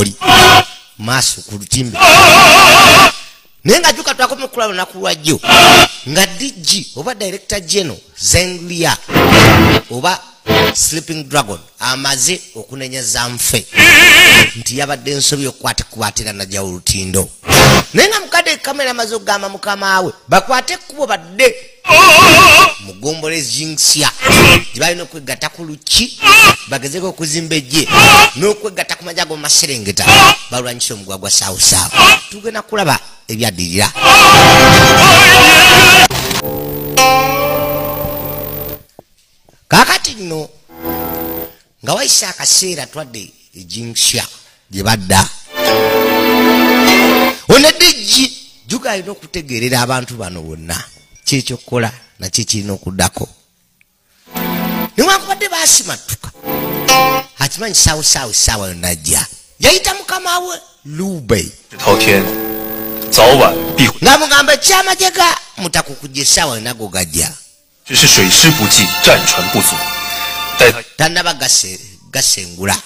woli maaso ku lutimbe naye nga jjuka twakomekula lunaku lwajjo nga DG oba Director General Zenglia oba Sleeping Dragon amaze okunenyeza nfe nti yabadde ensobi okukwatira najja olutindo naye nga mukadde kamera amaze okugamba mukama we bakwate ekkubo badde mugombole jinxia gibalina okwegatta ku luki bagezeko okuzimba ejje n'okwegatta ku majago mu Maserengeta balwanyisa omugwagwa saawusaawu tugenda kulaba ebyaddirira kakati nno nga wayise akaseera twadde ejinxia gye badda one DG juga alina okutegeerera abantu bano bonna kyekyokukola nakyo kirina okuddako newankubadde baasimatuka akimanyi saawusaawu essaawa yonna ajja yayita mukama we Lube nga mugamba ekyamajega mutakukujja essaawa yonna go gajja tannaba gasengula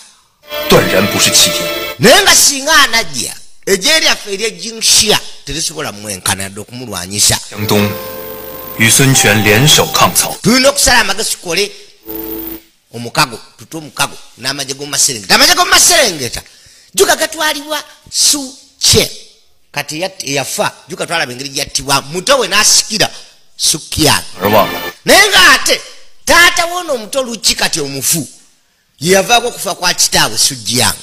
naye nga singa anajja ejje lyaffe eryejinxia terisobola mwenkana yadde okumulwanyisa tulina okusala amagezi tukole omukago tutwe omukago n'amagye g'omu Maserengeta amagye g'omu Maserengeta juga gatwalibwa Suche kati eyafa juga twalaba engeri gyattibwa muto we n'asikira Sukian naye nga ate taata wona omuto Luki kati omufu yeyavaako okufa kwa kitaawe Sujiang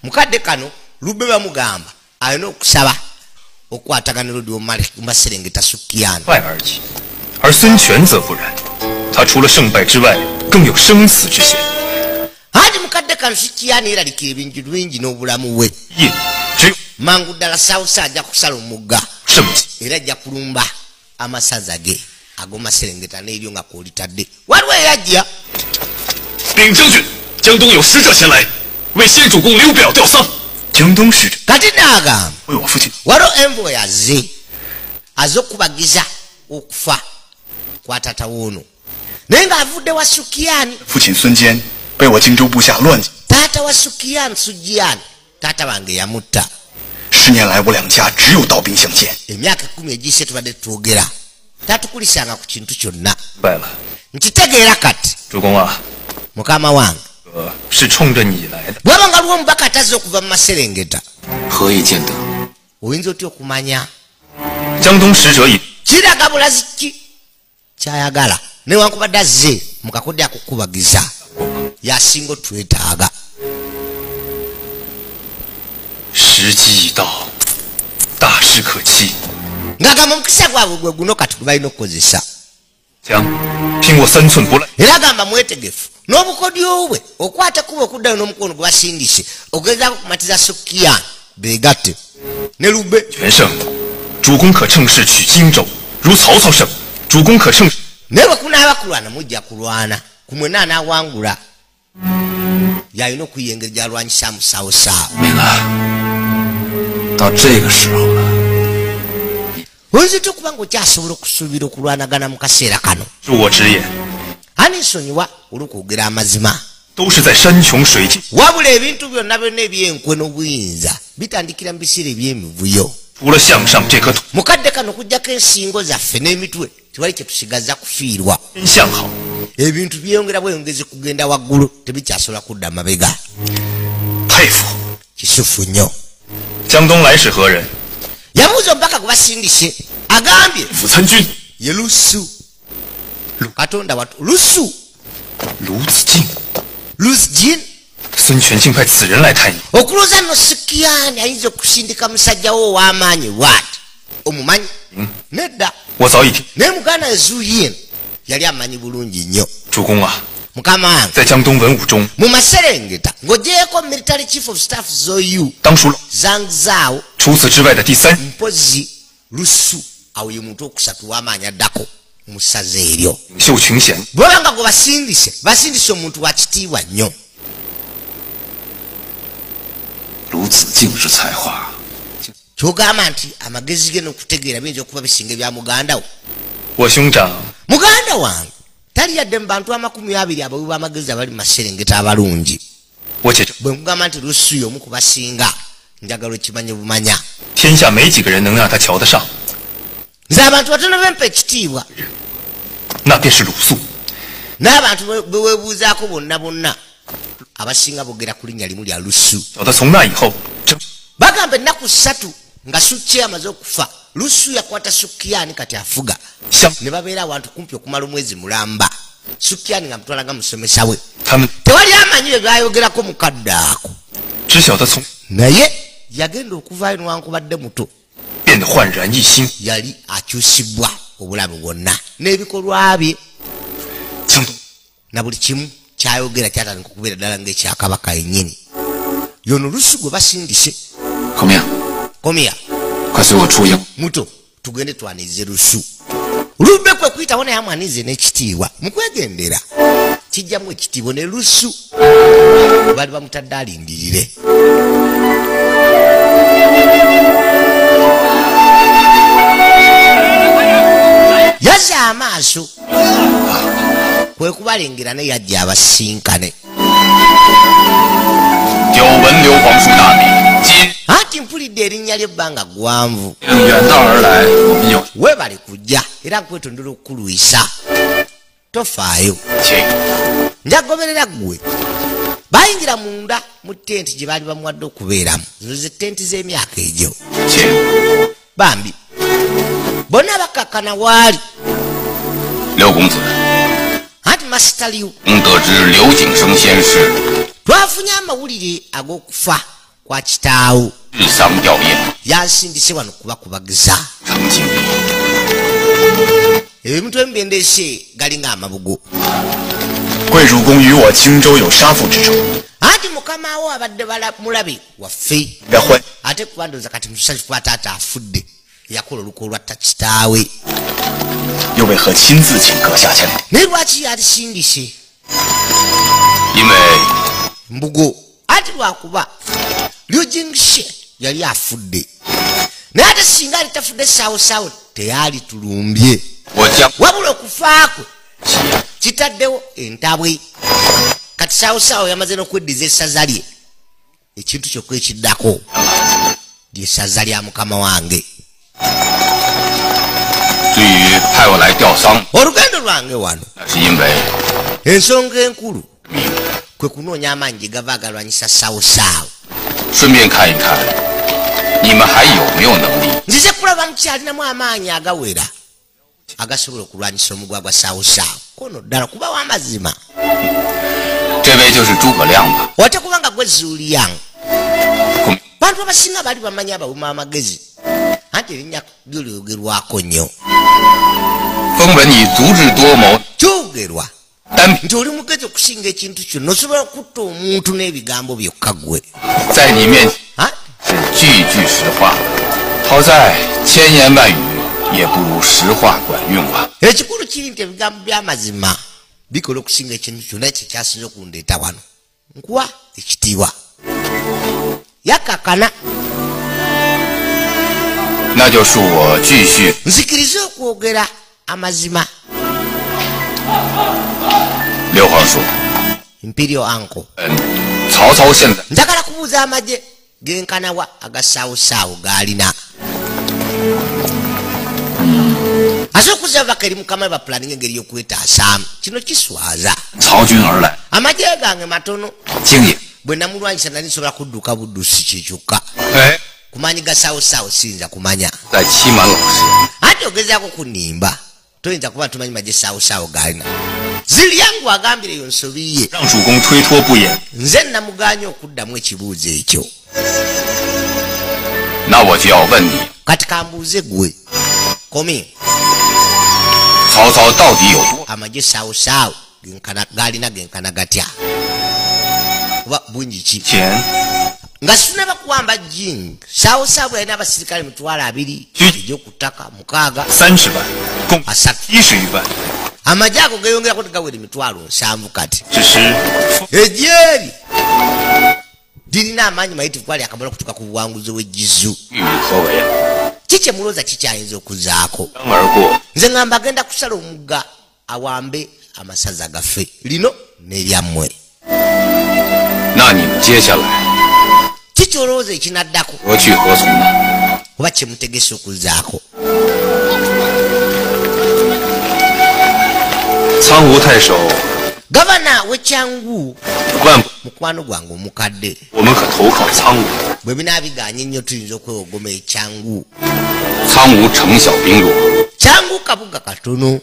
mukadde kano Lube bamugamba alina okusaba okwatagana lodi mu Maserengeta Sukian hadi mukadde kano Sukian eralikira ebintu bingi n'obulamu we mangu ddala saawusa ajja kusala omugga era ajja kulumba amasaza ge ag'omu Maserengeta n'eryo nga kwolitadde waliwo eyajja禀将军，江东有使者前来，为先主公刘表吊丧。江东使者kati n'agamba为我父亲waliwo envoy azze okubagiza okufa kwa taata woono naye ng'avudde wa Sukian父亲孙坚被我荆州部下乱taata wa Sukian Sujian taata wange yamutta 10年来我两家只有刀兵相见emyaka 10 egiyise tubadde twogera tatukulisanga ku kintu kyonna 败了， nkitegeera kati 主公啊， mukama wange 是冲着你来的。 bwaba nga luwo omubaka atazze okuva mu Maserengeta 何以见得 oyinza otya okumanya 江东使者已 kiraga bulazi ki kyayagala newankubadde azze mukakodde akukubagiza yasinga otwetaaga 时机已到，大事可期。 ng'agamba omukisa gwabwe gwe guno kati gwe balina okukozesa 将凭我3寸不烂， era agamba mwetegefu n'obukodyo bwe okwata kuba okuddayo n'omukono gwe basindise ogezaako kumatiza Sukian beegatte ne Lube 全胜，主公可乘势取荆州；如曹操胜，主公可乘势。 naye bwe kunaaba kulwana mujja kulwana ku mwenna anaawangula yalina okuyiya engeri gy'alwanyisaamu saawusaawu 明了到这个时候了 oyinza otya okuba ng'okyasobola okusuubira okulwanagana mu kaseera kano 恕我直言， ani nsonyiwa olw'okwogera amazima 都是在山穷水尽， wabula ebintu byonna byonna ebyenkwe n'obuyinza bitandikira mu biseera eby'emivuyo 除了向上这颗土 mukadde kano kugjako ensingo zaffe n'emitwe tewali kye tusigaza kufiirwa 真向好， ebintu byeyongera bweyongezi kugenda waggulu tebikyasobola kudda mabega 佩服。 kisufu nnyo 江东来是何人？ yabuuza omubaka gwe basindise agambye 府参军 ye lusu katonda watu lusu 卢子敬。 lusjin 孙权竟派此人来探你， okulooza nno Sukian ayinza okusindika musajjawo ow'amaanyi bw'ati omumanyi nedda 我早已听。 naye muganda Zuyin yali amanyi bulungi nnyo 主公啊， mukama wange 在江东文武中， mu Maserengeta ng'ogyeko military chief of staff Zoyu 当属 Zhangzhou 除此之外的第三， mpozi lusu awo ye muntu okusatu w'amaanyi addako mu ssaza eryo 领袖群贤， bwaba nga gwe basindise omuntu wa kitiibwa nnyo 卢子敬是才华 kyogamba nti amagezi ge n'okutegeera biyinza okuba bisinga ebya muganda wo 我兄长 muganda wange tali yadde mu bantu 20 abawi b'amagezi abali mu Maserengeta abalungi bwe nkugamba nti lusu y'omu ku basinga njagala okimanye bumanya 天下没几个人能让他瞧得上， nze abantu batono bempa ekitiibwa 那便是鲁肃。 n'abantu bwe weebuuzaako bonna abasinga boogera ku linnya limu lya lusu 小的从那以后， bagamba ennaku 3 nga sukki amaze okufa lusu yakwata sukiyani kati afuga ne babeera awantu kumpi okumala omwezi mulamba sukiyani nga mutwalaga musomesa we tewali amanyi bye byayogerako mukadde ako 只晓得从 naye yagenda okuvaayo newankubadde muto 变得焕然一新。 yali akyusibwa obulamu bwonna n'ebikolwa bye 江东 na buli kimu kyayogera kyatandika okubeera ddala ng'ekyakabaka yennyini yono lusu gwe basindise 孔明， komya 快随我出营。 muto tugende twanirize lusu lube kwe kuyitawo naye amwanize n'ekitiibwa mukwegendera kijjamu ekitiibwa ne lusu bali bamutadde alindirire yazza amaaso kwe kubalengera ne yajja abasinkane 久闻刘皇叔大名，今 anti mpulidde erinnya ly'ebbanga ggwanvu 远道而来，我们有 weebale kujja era nkwetondera okukulwisa tofaayo 请 njagoberera ggwe bayingira munda mu tenti gye baali bamuwadde okubeeramu zino ze tenti z'emyaka egyo 请 bambi bonna bakakkana waali 刘公子， anti masitaliw 得知刘景升先逝 twafunye amawulire ag'okufa kwa kitaawo 日丧吊唁， yansindise wano kubakubagiza 成敬礼。 ebintu ebimu byendeese galinga amabugo 贵主公与我荆州有杀父之仇， anti mukama wo abadde mulabe waffe 该欢 ate kuba ndowooza kati musanyufu kuba taata afudde yakola olukolo lwatta kitaawe 又为何亲自请阁下前来？ naye lwaki yalisindise 因为 mbugo anti lwakuba lyojingise yali afudde naye ate singa ali tafudde saawosawo teyali tulumbye 我将 wabula okufa kwe kitaddewo entabwe kati saawosawo yamaze n'okweddiza essaza lye ekintu kyokka ekiddako lyessaza lya mukama wange 至于派我来吊丧， olugendo lwange wano 那是因为 ensonga enkulu kwe kunoonya amaanyi gye gava agalwanyisa saawosawo 顺便看一看你们还有没有能力 nzize kulaba mukyalinamu amaanyi agawera agasobola okulwanyisa omugwa gwa saawosawo kono ddala kuba w'amazima 这位就是诸葛亮吧？ ote kubanga gwe zuuliyange 孔 bantu abasinga bali bamanyi abawuma amagezi anti erinnya lyo lyogerwako nnyo 风闻你足智多谋， kyogerwa 单凭 nti oli mugezi okusinga ekintu kyonna osobola okutta omuntu n'ebigambo byokka gwe 在你面前 Ah? 是句句实话，好在千言万语也不如实话管用吧。 ekikulu kiri nti ebigambo by'amazima bikola okusinga ekintu kyonna kyekyasinza okundeeta wano nkuwa ekitiibwa yakakana 那就恕我继续 nzikirize okwogera amazima 刘皇叔。 imperial uncle 曹操现在 njagala kubuuza amagye genkanawa agasaawosaawo gaalina ate okuza baka eri mukama bapulaninga engeri y'okwetaasaamu kino kiswaza 曹军而来， amagye gange matono 经营 bwe namulwanyisa nali nsobola kudduka buddusi kyekyokka 哎， kumanyi gasaawosaawo siyinza kumanya 在欺瞒老师， ate ogezaako kunimba toyinza kuba tumanyi magye saawosaawo gaalina ziryangu agambire eyo nsobi ye 让主公推脱不言。 nze namuganya okuddamu ekibuuzo ekyo 那我就要问你， kati kambuuze gwe komi 曹操到底有多？ amagye saawosaawo gaalina genkana gatya oba bungi ki 前 nga sinaba kuwamba jing saawosaawo yalina abasirikale 200 egy'okutaka 6 30万，共 asatu 70余万， amagye ago geyongerako tegawera 7,000 kati 只是 ejeeri lirina amaanyi mayitivu kwali akamala okutuuka ku buwanguzi bw'ejjizu 欲何为啊？ kikye mulooza kikyayinza okuzaako 刚而过， nze ngamba agenda kusala omugga awambe amasaza gaffe lino n'eryammwe 那那你们接下来 kikyolowooza ekinaddako 何去何从呢？ oba kyemutegese okuzzaako 苍梧太守 gavana w'ekyangu 万不， mukwano gwange omukadde 我们可投靠苍梧。 bwe binaabiganye nnyo tuyinza okwewogoma ekyangu 苍梧城小兵弱， kyangu kabuga katono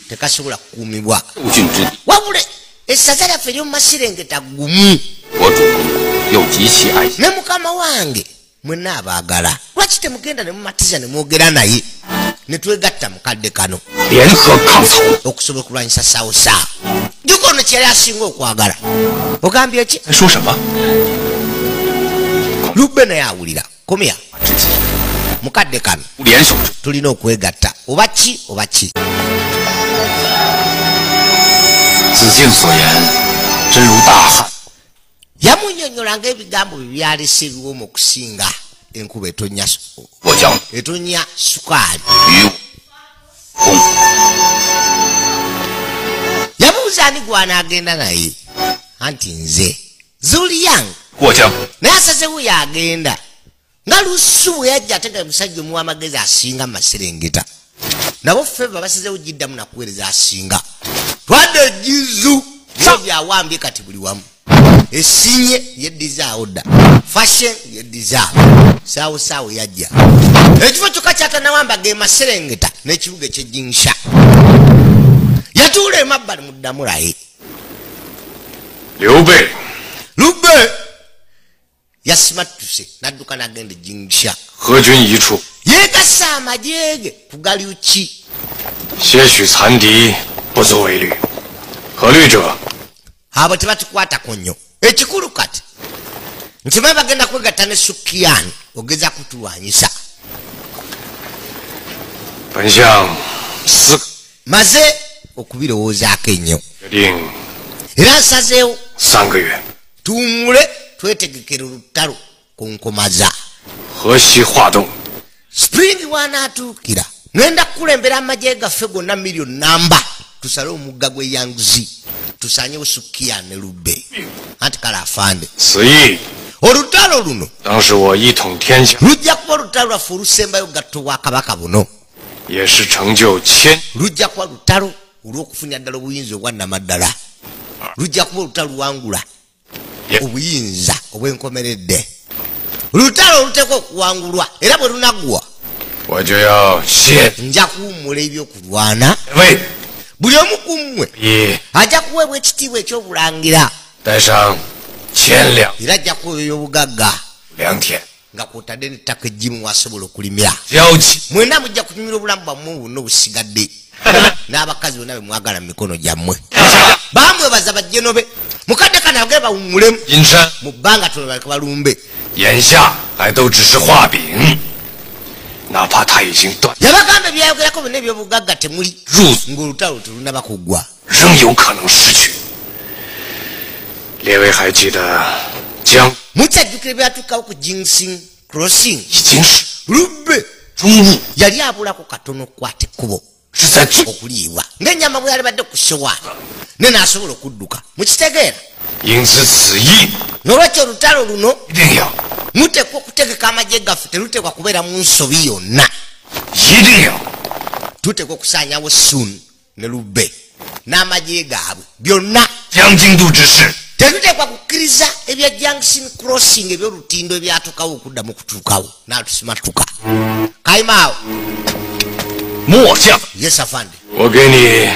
tekasobola kukuumibwa 六郡之地， wabule essaza lyaffe ery'omu masirengeta gumu 我主公又极其爱惜。 ne mukama wange mwenna abaagala lwaki temugenda ne mumatiza ne mwogera naye ne twegatta mukadde kano 联合抗曹， okusobola okulwanyisa sawusa juko ono kyeyali asinga okwagala ogambye ki 在说什么？ lubbe naye awulira komya 之计 mukadde kano 联手之， tulina okwegatta oba ki oba ki 子敬所言真如大旱。 yamunnyonnyolanga ebigambo bye byalese ebiwooma okusinga enkuba etonnya 我将 etonnya sukaali 与公 yabuuza ani gwanaagenda naye anti nze zuliyang 过江 naye asazewo yagenda nga lusu bwe yajja atega musajja omuwa amagezi asinga mu maserengeta nabo feva basizewo giddamu nakuweereza asinga twadde ejizu byo byawambye kati buli wamu esinye yeddizaawo dda fashion yeddizaawo saawo yajja ekifo kyokka kyatanawamba ge maserengeta n'ekibuga ekyejinsha yatuula emabbali muddamulaye 刘备 lubbe yasimattuse n'adduka n'agenda ejinsha 何军一处， yeegassa amagye ge ku galyuki 些许残敌，不足为虑。可虑者， abo tebatukwatako nnyo ekikulu kati nkimanyi bagenda kwegatta ne sukiyani ogeza kutulwanyisa 本相思 maze okubirowoozaako ennyo 决定 era nsazeewo 3个月， tuwumule twetegekera olutalo ku nkomaza 河西化动， spring wanaatuukira ngenda kukulembera amagye gaffe gonna miliyoni namba tusale omugga gw'eyanguzi tusanyewo sukiya ne lubbe anti kale afande 此役 olutalo luno 当是我一统天下， lujja kuba olutalo lwaffe olusembayo gatto bwa kabaka buno 也是成就千 lujja kuba lutalo olw'okufunya ddala obuyinza obwannamaddala lujja kuba olutalo luwangula Ye- obuyinza obwenkomeredde lutalo oluteekwa okuwangulwa era bwe lunaggwa 我就要谢 nja kuwummula ebyokulwana 位， buli omu ku mmwe 以 ajja kuweebwa ekitiibwa ekyobulangira 带上千两 era ajja kuweebwa obugagga 良田， nga kwotadde n'ettaka eggimu wasobola okulimira 交际 mwena mujja kunyumira obulamu bwammwe bwonna obusigadde n'abakazi bonna be mwagala mu mikono gyammwe bamwebaza bajjenobe mukadde kana bagee bawummulemu 阴山 mu bbanga tonobaleke balumbe 眼下还都只是画饼，哪怕他已经断， yabagamba ebyayogerako byonna ebyobugagga temuli 入 ng'olutalo telunaba kuggwa 仍有可能失去。列位还记得江 mukyajjukira ebyatuukawo ku jinsing crossing 已经是 lubbe 中午， yali abulako katono okukwata ekkubo 是在最 okuliibwa ng'ennyama bwe yali badde ku sowaani ne n'asobola okudduka mukitegeera 因此此役 n'olwekyo olutalo luno 一定要 muteekwa okutegeka amagye gaffe teruteekwa kubeera mu nsobi yonna 一定要 tuteekwa okusaanyawo sun ne lubbe n'amagye gaabwe byonna 将京都之事 tetuteekwa kukkiriza ebya junction crossing ebyolutindo ebyatuukawo okuddamu okutuukawo n'atusimatuka kaimaawo 末将， yes afande 我给你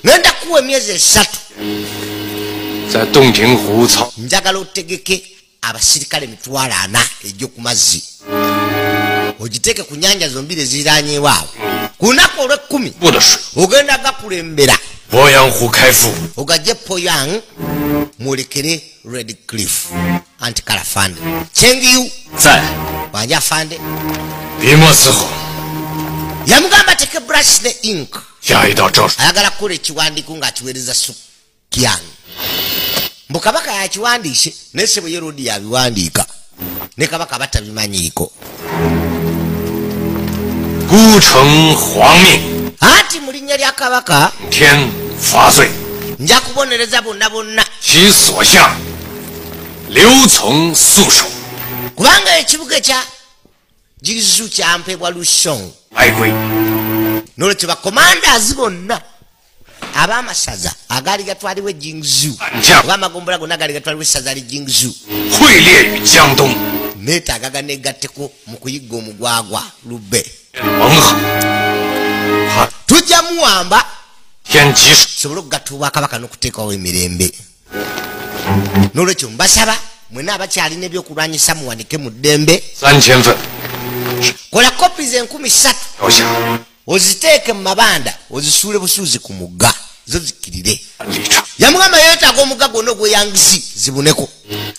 ngenda kuwa emyezi 3 在洞庭湖草 njagala otegeke abasirikale 40 egy'oku mazzi ogiteeke ku nyanja zombiri eziriraanyeewo awo ku lunaku olw'ekkumi 部的水， ogenda gakulembera 鄱阳湖开埠， ogajje poyang mwolekere red cliff anti kala fande chengiyu 在 wanje afande 笔墨伺候， yamugamba teke brush ne ink 下一道诏书 ayagala kukola ekiwandiiko ng'akiweereza sukyan mbu kabaka yakiwandiise naye sebo ye rodi yabiwandiika ne kabaka batabimanyiiko 孤城皇命， anti mu linnya lya kabaka 天罚罪， nja kubonereza bonna bonna 其所向刘曾素手， kubanga ekibuga ekya Jinzu kyampebwa Lusong 来归。 n'olwekyo bakomandazi bonna ab'amasaza agaali gatwaliwo Jinzu 反将 oba amagombolola gonna agaali gatwaliwo essaza li Jinzu 会列于江东， neetaaga ganeegatteko mu kuyigga omugwagwa Lubbe 蒙好，他 tujja muwamba 天吉手， tusobole okugatta obwakabaka n'okuteekawo emirembe n'olwekyo mbasaba mwena abakyalina ebyokulwanyisa muwanike mu ddembe 3000份， kola kopi ze 1300 留下 oziteeke mu mabanda ozisuule busuuzi ku mugga zo zikirire 立场。 yamugamba yeetaaga omugga gwonna ogweyangisi zibuneko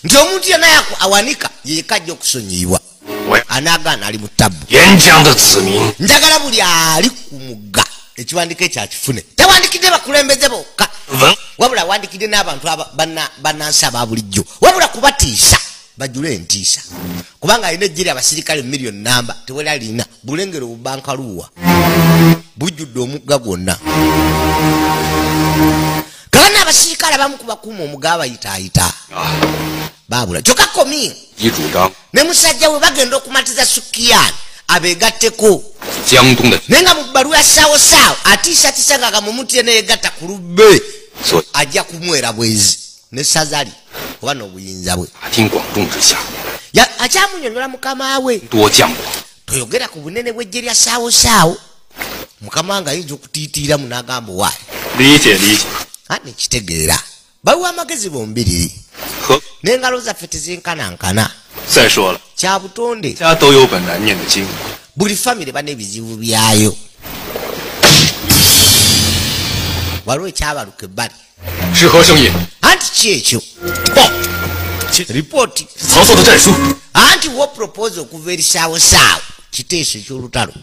nti omuntu yenna awanika yekajja okusonyiyibwa 我 anaagaana ali mu ttabu 沿江的子民 njagala buli ali ku mugga ekiwandiiko ekyakifune tewandikidde bakulembeze bokka 文 wabula wandikidde n'abantu bannansi aba bulijjo wabula kubatiisa bajjule entiisa kubanga alina ejjeri abasirikale miliyoni namba tewali alina bulengero obubankaluwa bujjudde omugga gwonna gabana abasirikale abamu kubakuuma omugga abayitaayita 啊， babula kyokka komi 已主张 ne musajja we bagenda okumatiza Sukiyani abeegatteko 江东的， naye nga mu bbaluwa ya saawosaawo atiisatiisa nga gamumuti yeneyegatta ku Lubbe 所以 ajja kumwera bwezi n'essaza lye oba n'obuyinza bwe 打听广众之下， akyamunyonyola mukama we 多将广， toyogera ku bunene bw'ejje lya saawosaawo mukama nga ayinza okutiitiiramu n'agamba waayi 理解理解。 nekitegeera baluwa amagezi bombiriri 和 n'engalo zaffe tezinkanankana 再说了， kya butonde 家都有本难念的经， buli famire bana ebizibu byayo waliwo ekyabaluka ebbali 是何声音？ anti ki ekyo 报， ripooti 曹操的战书。 anti wo propose okuva eri saawosaawo kiteeso ekyolutalo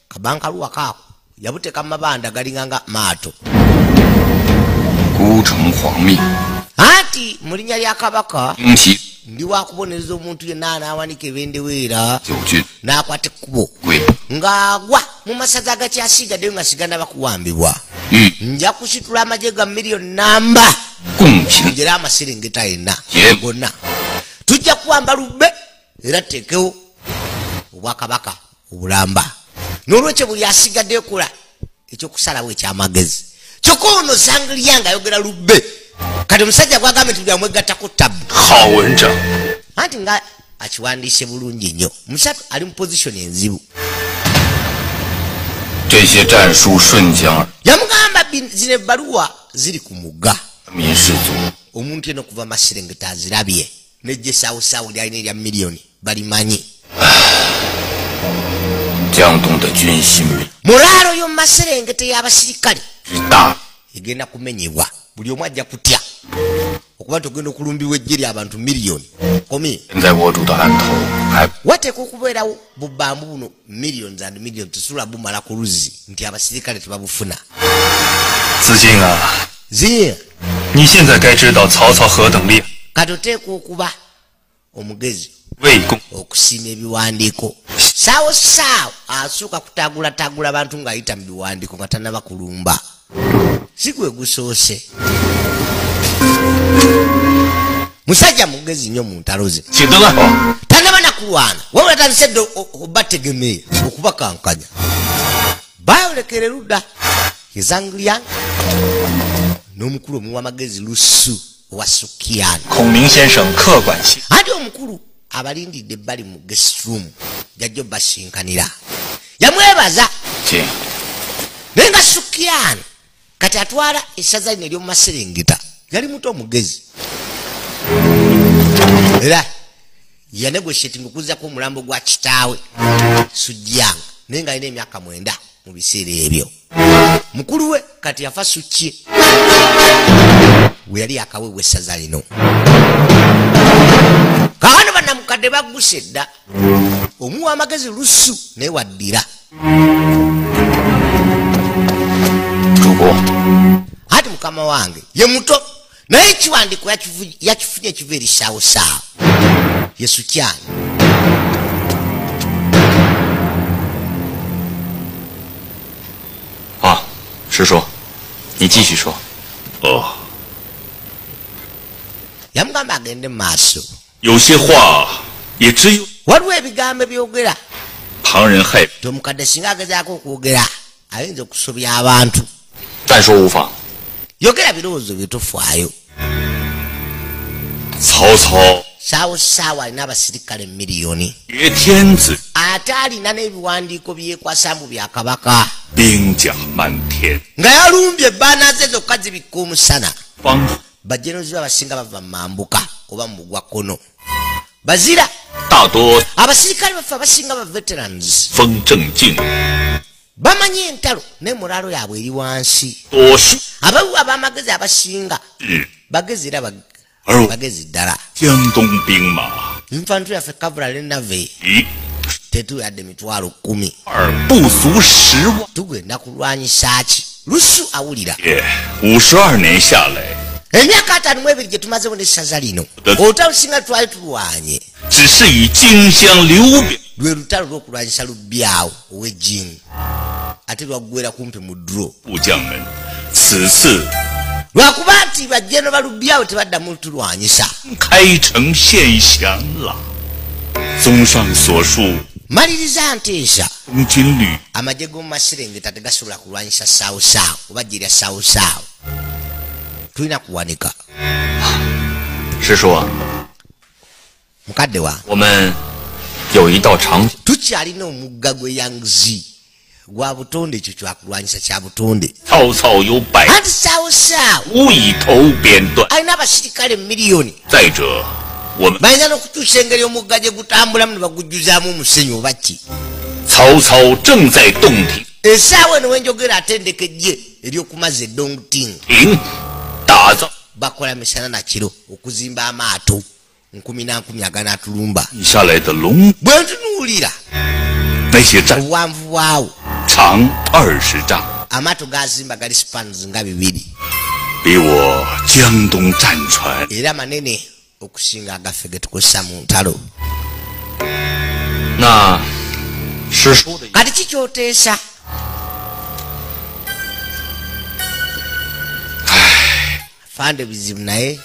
kabankaluwa kaako yabuteeka mu mabanda galinganga maato 孤城皇命， anti mu linnya lya kabaka 鹰袭 ndi wakubonereza omuntu yenna anaawanika ebendeweera 九郡 n'akwata ekkubo 归 ng'agwa mu masaza agakyasigaddeyo nga sigana bakuwambibwa 豫 nja kusitula amagye ga miliyoni namba 共平 njera amaserengeta yenna Ye. gonna tujja kuwamba Lubbe era tuteekewo obwakabaka obulamba n'olwekyo buli asigaddeyo kola ekyokusalawo ekyamagezi kyokka ono Zanglia nga ayogera Lubbe kati omusajja gwagambye nti byamwegattako ttabu 好文章， anti nga akiwandiise bulungi nnyo musatu ali mu pozisoni enzibu 这些战书顺江而 yamugamba zino ebbaluwa ziri ku mugga 民士族， omuntu eno okuva maserengeta azirabye nejje saawosaawo lyalina erya miliyoni balimanyi 江东的军心民 mulaalo y'omu maserengeta y'abasirikale 之大， egenda kumenyebwa buli omu ajja kutya okuba togenda okulumbibwa ejje ly'abantu miliyoni komi 现在握住的案头还 wateeka okubeerawo bubambu buno millions and millions tusula bumala ku luzzi nti abasirikale tebabufuna 子敬啊， zi 你现在该知道曹操何等厉害， kati oteeka okuba omugezi 魏公 okusiima ebiwandiiko saawosaawo asooka kutaagulataagula abantu ng'ayita mu biwandiiko nga tannaba kulumba si gwe gusoose musajja mugezi nnyo mu ntalo ze 请登岸。 tannaba nakulwana wabula tandise dde obategemeeya okubakankanya bayolekere ludda Zanglia n'omukulu omuwa amagezi Lusu owa Sukiyani 孔明先生客观些， ate omukulu abalindidde ebbali mu guest room jajja obasinkanira yamwebaza 请 naye nga Sukiyani kati atwala essaza lino ery'omu maserengeta yali muto omugezi era yanegoshetinga okuzzako omulambo gwa kitaawe Sujjanga naye nga alina emyaka 9 mu biseera ebyo mukulu we kati yafa Sukye we yali akaweebwa essaza lino kaano bannamukadde bagguse dda omuwa amagezi Lusu naye waddira 主公， ati mukama wange ye muto naye ekiwandiiko yakifunye ekiva eri saawosaawo ye Sukiyani 啊，师叔，你继续说。哦， yamugamba agende maaso 有些话也只有 waliwo ebigambo ebyogera 旁人害， tomukadde singa agezaako okwogera ayinza okusobya abantu 但说无妨。 yogera birowoozo byetofaayo 曹操 saawo alina abasirikale miliyoni 挟天子， ate alina n'ebiwandiiko byekwasa mbu bya kabaka 兵甲漫天， nga yalumbye ebbaana ze zokka zibikka omusana 方 bajenozi abasinga bava mu mambuka oba mu mugwa kkono bazira 大多 abasirikale baffe abasinga ba veterans 风正劲， bamanyi entalo n'emulaalo yaabwe eri wansi 多数 abawiwa ab'amagezi abasinga 是 bagezi era 而我 bagezi ddala 江东兵马 infantry yaffe kavula lenave 一 tetuyadde emitwalo 10二不足10万， tugenda kulwanyisa ki lusu awulira 也52年下来， emyaka 52 gye tumazewo n'essaza lino olutalo lusinga twali tulwanye 只是以荆襄刘表 lwe lutalo lw'okulwanyisa lubyawo ow'ejjini ate lwaggwera kumpi mu dro 部将们，此次 lwakuba nti bajjeno balubyawo tebaddamu tulwanyisa 开城献降了。综上所述， maliriza nteesa 中军旅 amagye g'omu maserengeta tegasobola kulwanyisa saawusaawo oba gye lya saawusaawo tulina kuwanika 师叔， mukadde wa 我们有一道长 tukyalina omugga gwe yangzi gwa butonde ekyo kyakulwanyisa kya butonde 曹操有百 anti saawusaawo 无以头鞭断。 alina abasirikale miliyoni 再者，我们 balina n'okukyusa engeri omugga gye gutambulamu ne bagujjuzaamu omusenyu oba ki 曹操正在洞庭 essaawa eno wenjogera atendekejje ery'okumaza eddongting 营打造 bakola misana na kiro okuzimba amaato 10,000 aganaatulumba 下来的龙， bwe ntunuulira 那些战 obuwanvu bwawo 长20丈， amaato gazimba gali spans nga 2 比我江东战船 era manene okusinga agaffe ge tukozesa mu ntalo 那师叔的 kati kikyoteesa fande bizibu naye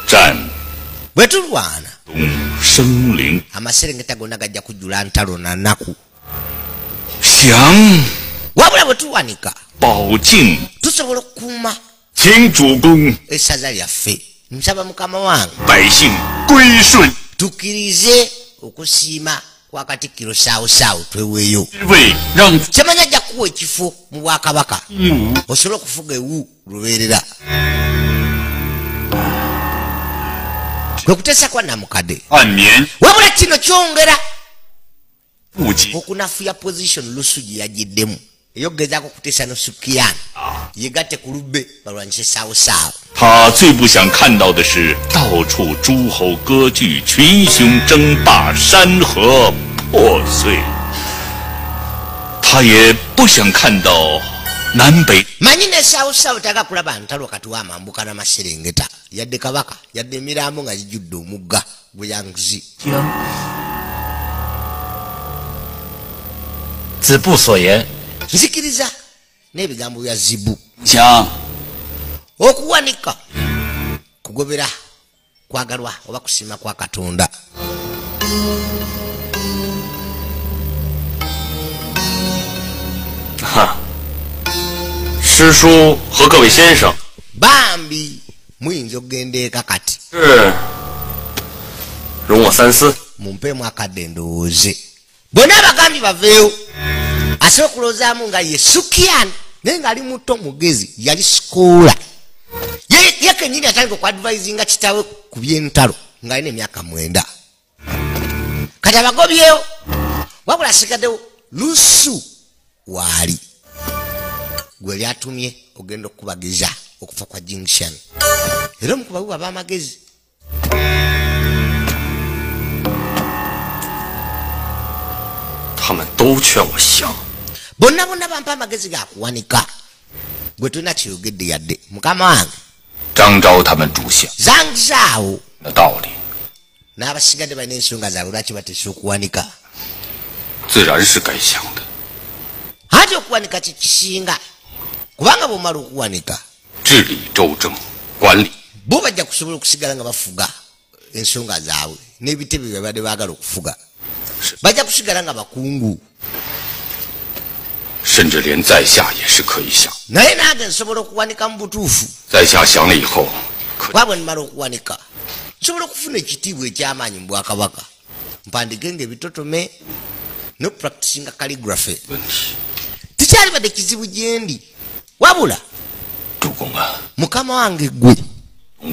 战 bwe tulwana 东生灵， amaserengeta gonna gajja kujjula ntalo na nnaku 降 wabula bwe tuwanika 保境， tusobola okukuuma 请主公 essaza lyaffe nsaba mukama wange 百姓归顺， tukkirize okusiima kwa katikkiro saawusaawo tweweeyo 之位让 kyamanya ajja kuwa ekifo mu bwakabaka osobole okufuga ewu lubeerera kwe kuteesa kwa namukadde 暗眠 wabula kino kyongera 不及 okunafuya position lusu gye yagiddemu eyogezaako okuteesa nosukiyani yegatte ku lubbe balwanyise saawusaawo 他最不想看到的是到处诸侯割据，群雄争霸，山河破碎。他也不想看到南北 manyi ne saawusaawo taga kulaba ntalo kati wamambuka n'amaserengeta yadde kabaka yadde emirambo nga gijjudde omugga gwe yanguzi 子不所言。 nzikiriza n'ebigambo bya zibu 将 okuwanika kugobera kwagalwa oba kusiima kwa katonda 哈，师叔和各位先生 bambi muyinza okugenda eka kati 是，容我三思。 mumpeemu akadde ndowooze bonna abagambi baveewo asobola okulowozaamu nga ye sukiyani naye ng'ali muto mugezi yali sikoola ye kenyini atandika okuadvisinga kitawe ku byentalo ng'alina emyaka 9 kati abagobyewo wabula asigaddewo lusu waali gwe lyatumye ogenda okukubagiza okufa kwa junction era omukubawiwa ab'amagezi 他们都劝我降， bonna bonna bampa amagezi gakuwanika gwe tulina kyeyogedde yadde mukama wange 张昭他们主降 zangizaawo 的道理， n'abasigadde balina ensonga zaabwe lwaki batesa okuwanika 自然是该降的。 ate okuwanika kyekisinga kubanga bw'omala okuwanika 治理周正，管理 bo bajja kusobola okusigala nga bafuga ensonga zaabwe n'ebitebe bye babadde baagala okufuga bajja kusigala nga bakungu 甚至连在下也是可以想。 naye nange nsobola okuwanika mu butuufu 在下降了以后，可 bwabwe nimala okuwanika nsobola okufuna ekitiibwa ekyamaanyi mu bwakabaka mpandike nga ebitotome nopracticinga calligraphy 问题。 tikyalibadde kizibu gyendi wabula 主公啊， mukama wange gwe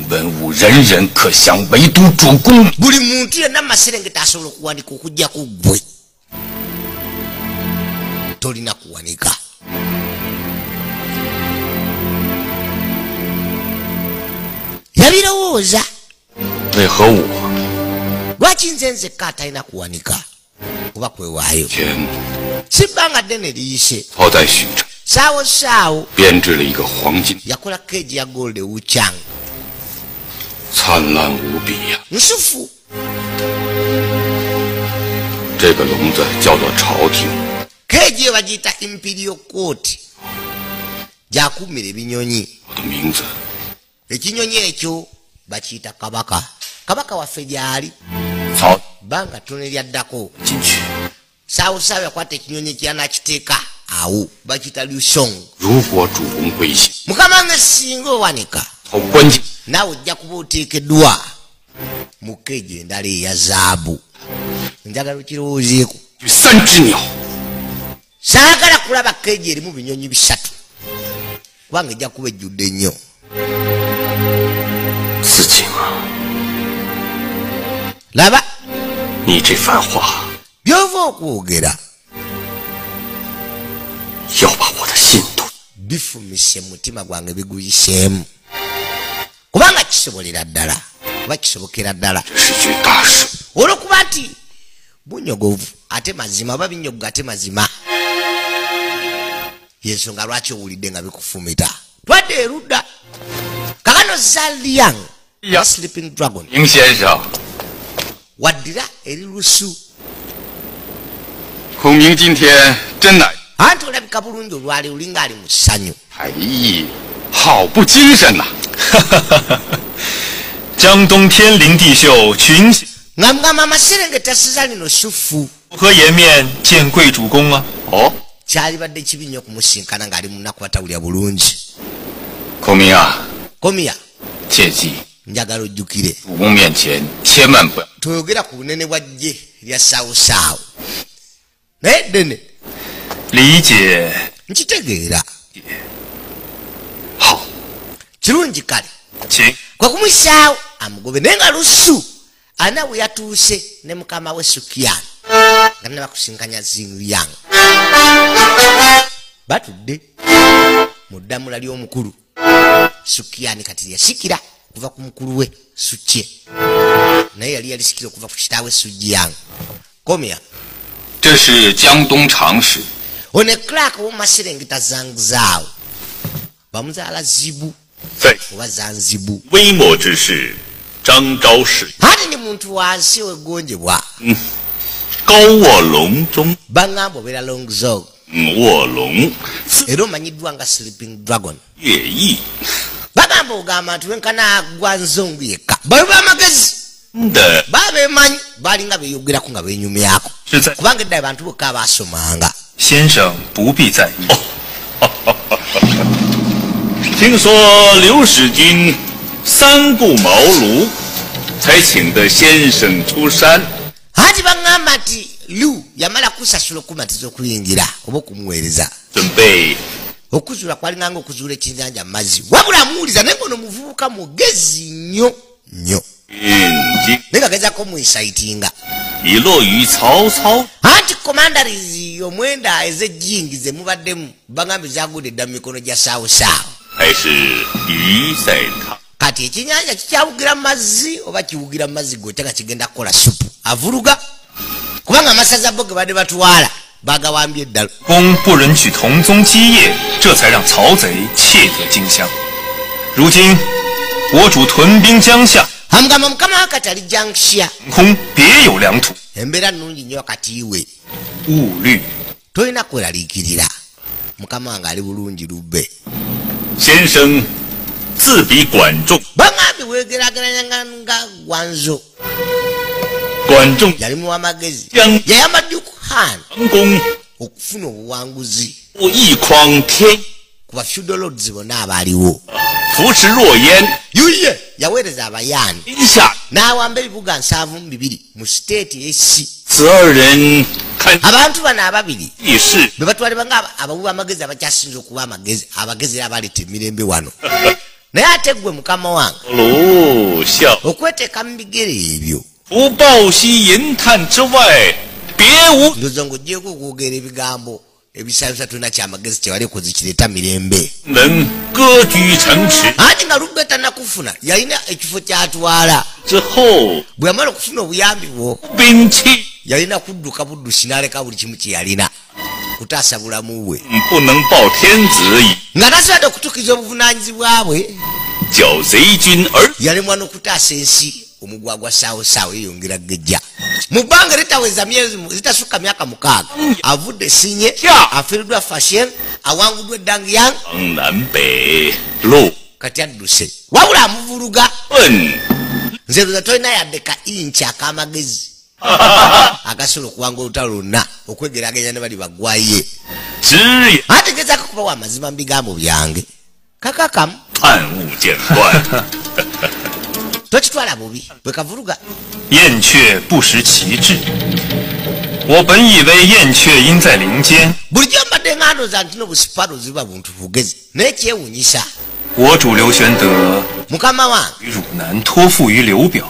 文武人人可降，唯独主公。 buli muntu yenna mumaserengeta asobola okuwanika okujjaku gwe tolina kuwanika yabirowooza 为何我 lwaki nze nzekka atalina kuwanika kuba kwewaayo 天 si bbanga ddene liyise 操在许城 saawo saawo 编织了一个黄金， yakola keegi ya gold ewukyang 灿烂无比呀、 nsufu 这个笼子叫做朝廷， keegi eyo bagiyita imperial court gyakumira ebinyonyi 我的名字 ekinyonyi ekyo bakiyita kabaka kabaka waffe gyali 曹 bbanga ttono eryaddako 进去。 saawo saawo yakwata ekinyonyi ekyanakiteeka awo bakiyita lusong 如果主公归降， mukama wange singa owanika 好关键 naawe ojja kuba oteekeddwa mu keegi endala eya zaabu njagala okirowoozeeko 与3只鸟， saagala kulaba keegi erimu binyonyi bisatu kubanga ejja kuba ejjudde nnyo 四景啊， laba 你这番话 by'ova okwogera 要把我的心都 bifumise mutima gwange biguyiseemu kubanga kisobolera ddala kuba kisobokera ddala 这是句大事。 olwokuba nti bunyogovu ate mazima oba binyogovu ate mazima yensonga lwaki owulidde nga bikufumita twadde erudda kakano zaliang Ya. sleeping dragon 宁先生， waddira eri lusu 孔明今天真乃 anti olabika bulungi olwali olinga ali mu ssanyu 才艺好不精神呐、 江东天灵地秀群贤 nga mugamba amaserengeta siza lino ssufu 和颜面见贵主公啊！ 哦， kyalibadde kibi nnyo okumusinkana ng'ali mu nnaku batawulira bulungi 孔明啊， komiya 切记 njagala ojjukire 主公面前千万不要 toyogera ku bunene bwa ggye lya saawosaawo naye ddene 理解 nkitegeera 好。 kirungi kale 请 kwe kumwisaawo amugobe naye nga lusu ana bwe yatuuse ne mukama we sukiyani nga ne bakusinkanya zingyang batudde mu ddamula ly'omukulu sukiyani kati yasikira okuva ku mukulu we sukye naye yali yalisikira okuva ku kitaawe sujiyang komya 这是江东常使， ono clark w'omumaserengeta zangzaawo bamuzaala zibu 在 oba zanzibu 微末之士张昭氏 ate ne muntu wansi wegonjebwa 高卧龙中， baŋŋamba obeera longzog 卧龙 era omanyiddwa nga sleeping dragon 乐毅 bagamba ogamba nti wenkana gwa nzongu yekka babe b'amagezi 的 babemanyi balinga beyogerako nga benyumyako 是在 kubanga edda abantu bokka abasomanga 先生不必在意。 听说刘使君三顾茅庐，才请得先生出山。 anti baŋŋamba nti lu yamala kusasula okumatiza okuyingira oba okumuweereza 准备 okuzuula kwalinganga okuzuula ekyennyanja mu mazzi wabula amuwuliza naye ngono muvubuka mugezi nnyo nnyo 运京 naye ngagezako muisaitinga 已落于曹操 anti commandaries omwenda ez'ejjingi ze mubaddemu baŋŋambe zagudde dda mu mikono gya saawosaawo 还是鱼在汤？ kati ekyenyanja kikyawugira mu mazzi oba kiwugira mu mazzi gotya nga kigenda kukola supu avuluga kubanga amasaza bo ge badde batwala bagawambye eddala 公不忍取同宗基业，这才让曹贼窃得荆襄。如今国主屯兵江夏， amugamba mukama wakati ali junction 空别有良图， embeera nnungi nnyo wakati iwe 勿虑。 tolina kweraliikirira mukama wange ali bulungi lubbe 先生自比管仲。 bamwambi wegeraageranya nga gwanzo 管仲 yali muwamagezi 将 yayamba duke han 成功 okufuna obuwanguzi 一匡天， ku ba feudal lords bonna abaaliwo 扶持若燕， yuye yaweereza abayani 天下 n'awamba ebibuga 72 mu siteeti y'essi 此二人看 abantu bano ababiri 地势， be batwalibwa nga abawi b'amagezi abakyasinza okuba abagezi era abaleeta emirembe wano naye ate ggwe mukama wange 鲁笑 okweteeka mu bigere ebyo 除抱膝银叹之外，别无 ndoza ng'ogyeko okwogera ebigambo ebisanyusa tulina kyamagezi kyewali kuzikireeta mirembe 能割据城池 anti nga lubbe tannakufuna yalina ekifo kyatwala 之后， bwe yamala okufuna obuyambi bwo 兵器 yalina kudduka buddusi n'aleka buli kimu kye yalina kutaasa bulamu bwe 不能报天子以 nga tasobodde okutuukiza obuvunaanyizibwa bwe 剿贼军而 yalemwa n'okutaasa ensi omugwagwa saawosaawo yeyongera gejja mu bbanga litaweza myezi zitasukka myaka 6 avudde sinye afiiriddwa fashen awanguddwa eddangiyang 往南北路 kati adduse wabula amuvuluga 问 nze loza tolina yadde ka inchi ak'amagezi agasobola okuwanga olutalo lwonna okwegeraganya ne bali baggwaye 只也 ategeezako kubawa amazima mu bigambo byange kakakamu 探物见惯， tokitwala bubi bwe kavuluga 燕雀不识其志。我本以为燕雀应在林间， bulijjo mbadde ng'andooza nti n'obusipalozi buba buntu bugezi naye kyewuunyisa 我主刘玄德 mukama wange 与汝南托付于刘表，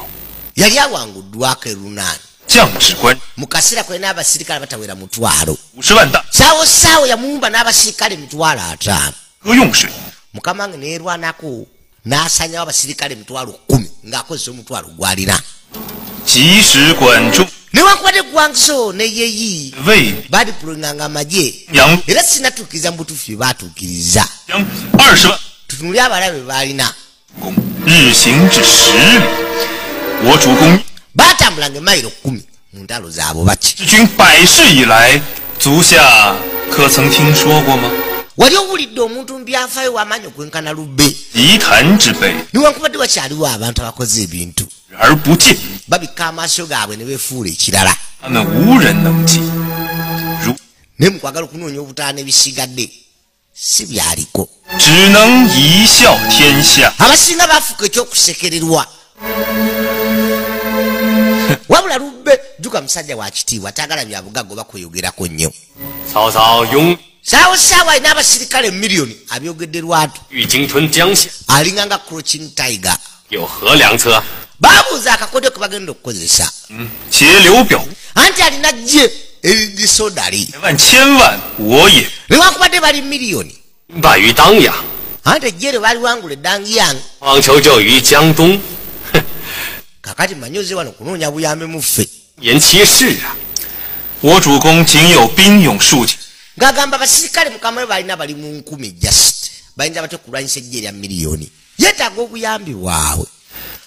yali awanguddwako e lunaani 将指官 mu kaseera kwe n'abasirikale batawera mutwalo 50万大， saawo yamuwumba n'abasirikale emitwalo 5 喝用水， mukama wange neerwanako n'asanyawo abasirikale emitwalo 10 ng'akozesa omutwalo gw'alina 即使管仲 newankubadde gwangso ne yeyi 魏 badipulonganga amagye 杨 era sinatuukiriza mu butuufu bye baatuukiriza 将20万 tutunule abalabe baalina 公，日行至10里。我主公 baatambulanga emayiro 10 mu ntalo zaabo baki 治军百世以来，足下可曾听说过吗？ wali owulidde omuntu mu byafaayo w'amaanyi okwenkana lubbe 仪坛之辈， newankubadde wakyaliwo abantu abakoze ebintu 而不见， babika amaaso gaabwe ne beefuula ekirala 他们无人能及。如 naye mu kwagala okunoonya obutaana ebisigadde si byaliko 只能贻笑天下。 abasinga baafuuka ekyokusekererwa wabula lubbe jjuka musajja wa kitiibwa taagala bya bugagga oba kweyogerako nnyo 曹操拥 saawosaawa alina abasirikale miliyoni abyogedde lwatu 玉京屯江夏， alinga nga crochin tiger 有何良策？ baabuuza akakodyo ke bagenda okukozesa 且刘表 anti alina gye eridisodali 万千万，我也 newankubadde bali miliyoni 败于当阳， anti ejje lwe baliwangula eddangiyang 方求救于江东。哼， kakati manyoze wano kunoonya buyambi muffe 言其事啊！ 我主公仅有兵勇数千， ng'agamba abasirikale mukama we balina bali mu 10 just bayinza batya okulwanyisa ejje erya miliyoni yeetaaga obuyambi bwabwe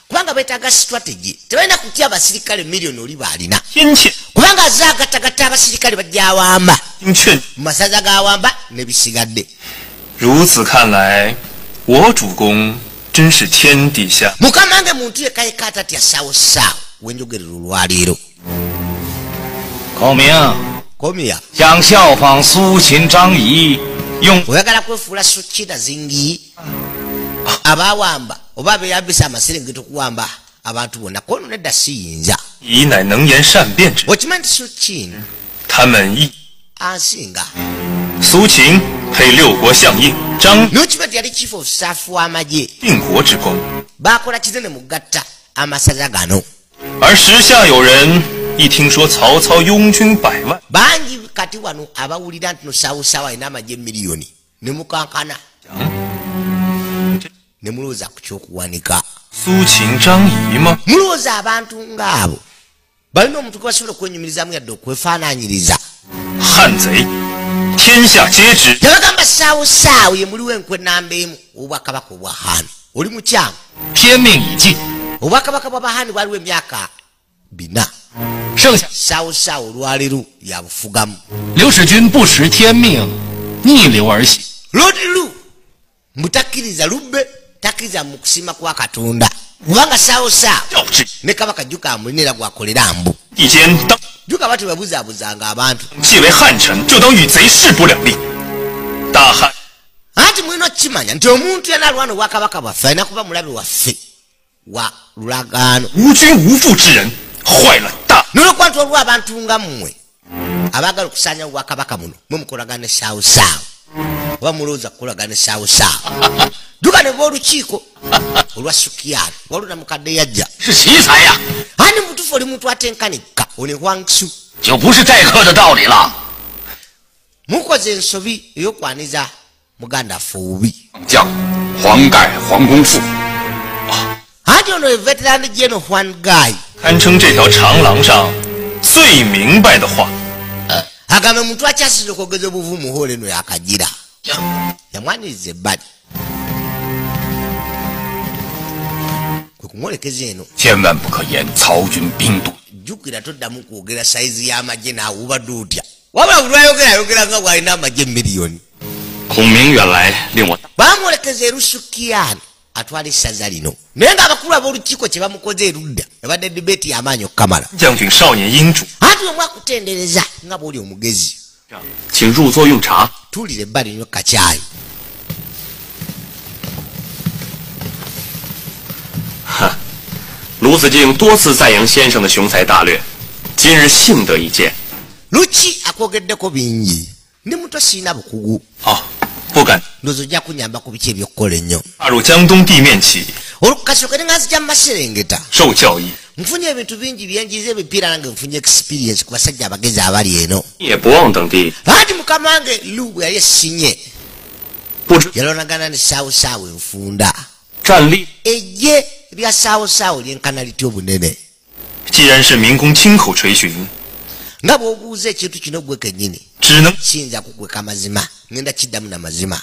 kubanga beetaaga strategy tebalina kutya abasirikale miliyoni oli baalina 天堑 kubanga aze agattagatta abasirikale bajja awamba 经劝。 mu masaza g'awamba n'ebisigadde 如此看来，我主公真是天底下 mukama wange muntu yekayeka atatya saawosaawo wenjogerera olwaleero 孔明 komya 想效仿苏秦、张仪，用 oyagala kwefuula sukina zingi abawamba oba abeyambisa amaserengeta okuwamba abantu bonna kono nedda siyinza 乙乃能言善辩之人， okimanyi nti sukina 他们亦 ansinga 苏秦配六国相印，张 nokimanyi nti yali chief of staff w'amagye 定国之功， bakola kinene mu gatta amasaza gano 而时下有人一听说曹操拥军100万， bangi kati wano abawulira nti no saawosaawo alina amagye miliyoni ne mukankana ne mulowooza ku kyokuwanika 苏秦、张仪吗？ mulowooza abantu ng'abo balina omuntu gwe basobola okwenyumirizamu yadde okwefaanaanyiriza 汉贼，天下皆知， tebagamba saawosaawo ye muliwo enkwe namba emu obwakabaka obwa haani oli mukyamu 天命已尽， obwakabaka bw'abahaani bwaliwo emyaka 4剩下 saawosaawo olwaleero yabufugamu 刘使君不识天命，逆流而行。 lodilu mbutakkiriza lubbe takiza mu kusima kwa Katonda kubanga sawosa 要不至于 ne kabaka Jjuuka amulinira gwakolera mbu 地间当 Jjuuka bati babuzaabuzanga abantu 既为汉臣，就当与贼势不两立。大汉 anti mulina okukimanya nti omuntu yena alwana obwakabaka bwaffe alina kuba mulabe waffe wa lulagaano 无君无父之人，坏了大 nolwokuba nti olwo abantu nga mmwe abaagala okusanya obwakabaka muno mwe mukolagana ne saawosaawo oba mulowooza kukolagana ne saawosaawo Jjuuka ne b'olukiiko olwa Sukiyani waluna mukadde yajja 是奇才呀， ani mutuufu oli muntu atenkanika oli Huangsu 就不是待客的道理了。 mukoze ensobi ey'okwaniza muganda ffe obubi 将黄盖黄公父， anti ono ye veteran General Huan Gai 堪称这条长廊上最明白的话。 agambe muntu akyasize okwogeza obuvumu hoole eno yakagira yamwaniriza ebbali kwe kumwolekeza eno 千万不可言曹军兵多。 jjukira toddamu kwogera sayizi y'amagye naawe ubadde otya wabula buli ayogera nga bw'alina amagye miliyoni 孔明远来令我大 baamwolekeza erusukiyani atwala essaza lino naye ng'abakulu ab'olukiiko kye bamukoze erudda ebadde dibeeti y'amaanyi okukamala 将军少年英主， anti bwe mwakutendereza nga bw'oli omugezi 请入座用茶。 tuulira ebbali nnyo kacyayi 卢子敬多次赞扬先生的雄才大略，今日幸得一见。 luki akwogeddeko bingi ndi muto siina bukugu 啊，不敢 ndowooza ojja kunyamba ku biki ebyokukola ennyo 踏入江东地面起 olukasooka ne nga nzija mu maserengeta 受教义， nfunye ebintu bingi byenjiza ebipiira nange nfunye experience ku basajja abagezi abali eno 也不忘等地， anti mukama wange lu bwe yali esinye 不知 yalonagana ne saawosaawo enfunda 战力 ejje lya saawosaawo lyenkana litya obunene 既然是民工亲口垂询， nga bw'obuuza ekintu kino gwe kennyini 只能 siyinza kukweka mazima ngenda kiddamu na mazima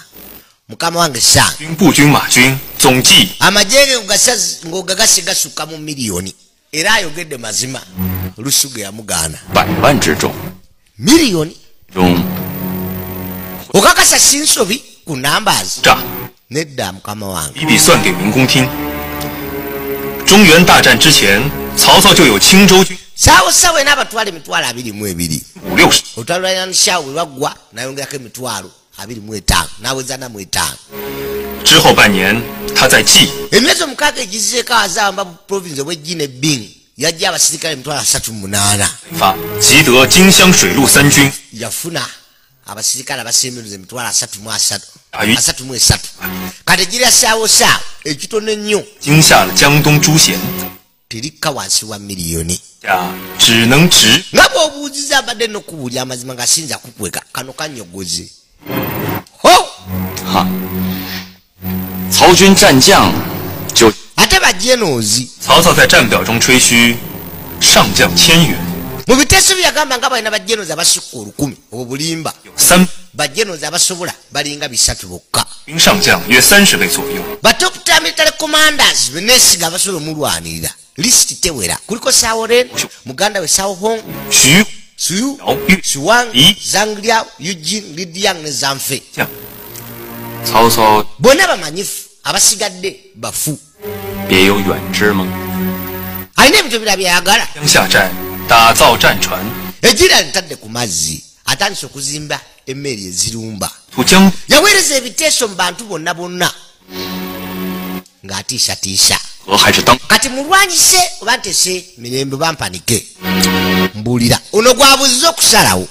mukama wange sanga 军步军马军总计 amagye ge ng'ogagase gasukka mu miliyoni era ayogedde mazima lusuge yamugaana 100万之众， miliyoni 中 okakasa si nsobi ku numbers 账 nedda mukama wange 比比算给民工听。中原大战之前，曹操就有青州军 saawosaawo ena abatwala emitwalo 22 5、60， olutalo lwe lwaggwa nayongerako emitwalo 25 naweza namu 5 之后半年他在冀 emyezi omukaaga egizizeeko azamba mu province obwejjina ebbing yajja abasirikale emitwalo 38 发吉德、荆襄水陆三军， yafuna abasirikale abasembenuza emitwalo 33 Ayi. 33 kati ejjira saawosaawo ekitono ennyo 惊吓了江东诸贤， terikka wansi wa miliyoni 呀，只能直 nga bw'obuuziza abadde n'okubuulya amazima nga sinza kukweka kano kanyogoze ho 哈，曹军战将就 ate bajenoozi 曹操在战表中吹嘘上将1000员， mu biteeso bye yagamba nga balina bajenoozi abasukka 1000 obwo bulimba 有3 bajenoozi abasobola balinga 3 bokka 兵上将约30位左右。 batokta military commanders beneesiga abasobola omulwanirira lisiti tewera kuliko Saworen muganda we Sawohong 徐 Suyu 姚玉 Suwang 李 Zangliao Eugene Lidiang ne Zanfe 将， 曹操 bonna bamanyifu abasigadde bafu 别有远之吗？ alina ebintu ebirala byayagala 江夏寨打造战船， ejjira litadde ku mazzi atandise okuzimba emmeeri ezirumba 渡江 yaweereza ebiteeso mu bantu bonna bonna ng'atiisatiisa 河还是当 kati mulwanyise oba ntese mirembe bampanike mbuulira ono gwabuzza okusalawo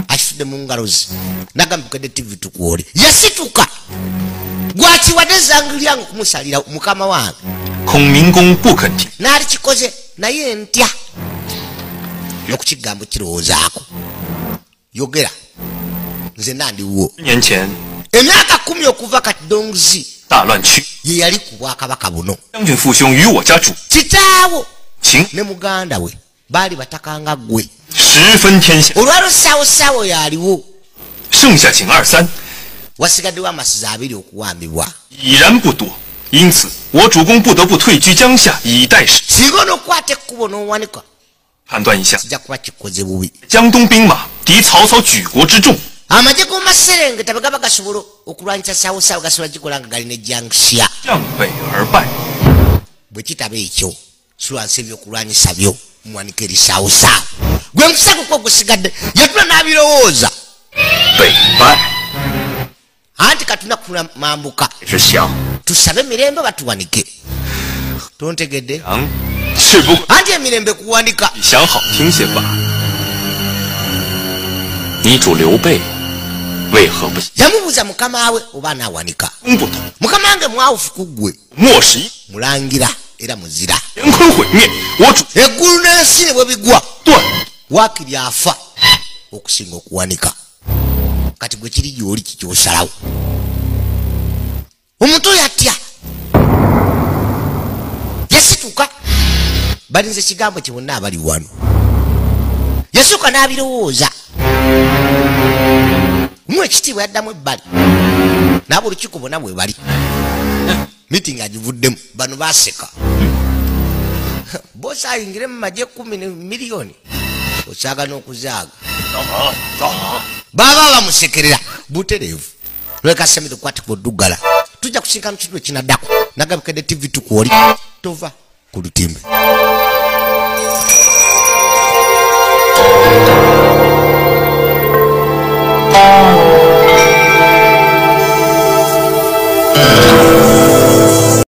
akifudde mu ngalo ze nagamba bukedde tv tukwole yasituka gwakiwadde Zangliang kumusalira mukama wange 孔明公不肯听， n'alikikoze naye ntya okukigambo kirowoozaako yogera nze nandiwo 10年前 emyaka 10 okuva kati Dongzi 大乱区， ye yali ku bwakabaka buno 将军父兄与我家主 kitaawo 秦 ne muganda we baali bataka nga ggwe 10分天下， olwalo saawosaawo yaliwo 剩下仅2、3， wasigaddewo amasiza 2 okuwambibwa 已然不多，因此我主公不得不退居江夏以待时。 singa onookwata ekkubo n'owanika 判断一下， kijja kuba kikoze bubi 江东兵马敌曹操举国之众， amagye g'omaserengeta bwe gaba gasobola okulwanyisa sawusawo gasobola gikola nga galina ejjankisya 向北而拜。 bwe kitaba ekyo sulwansi ebyokulwanyisa byo muwanika eri sawusawo gwe nkusago ko gusigadde yatula n'abirowooza 北拜 anti katuna mambuka 是降， tusabe emirembe batuwanike tontegedde 降是不 anti emirembe kuwanika 比降好听些吧？ 你主刘备为何不降？ yamubuuza mukama we oba anaawanika 功不同， mukama wange mwawufu ku ggwe 莫使一 mulangira era muzira 乾坤毁灭，我主 eggulu n'ensi ne bwe bigwa 断。 waakiri afa okusinga okuwanika kati gwe kiri gy'oli kikyosalawo omuntu oyo atya yasituka balinze ekigambo kye bonna abali wano yasooka n'abirowooza mu ekitiibwa yaddamu ebbali n'aba olukiiko bonna bwe bali miting agivuddemu bano baaseka boosi ayingire mu magye 10 miliyoni osaagana okuzaaga baba bamusekerera butereevu lwekasemere kukwatibwa oddugala tujja kusinkana kitu ekinaddako nagabikedde tv tukwoli tova ku lutimbe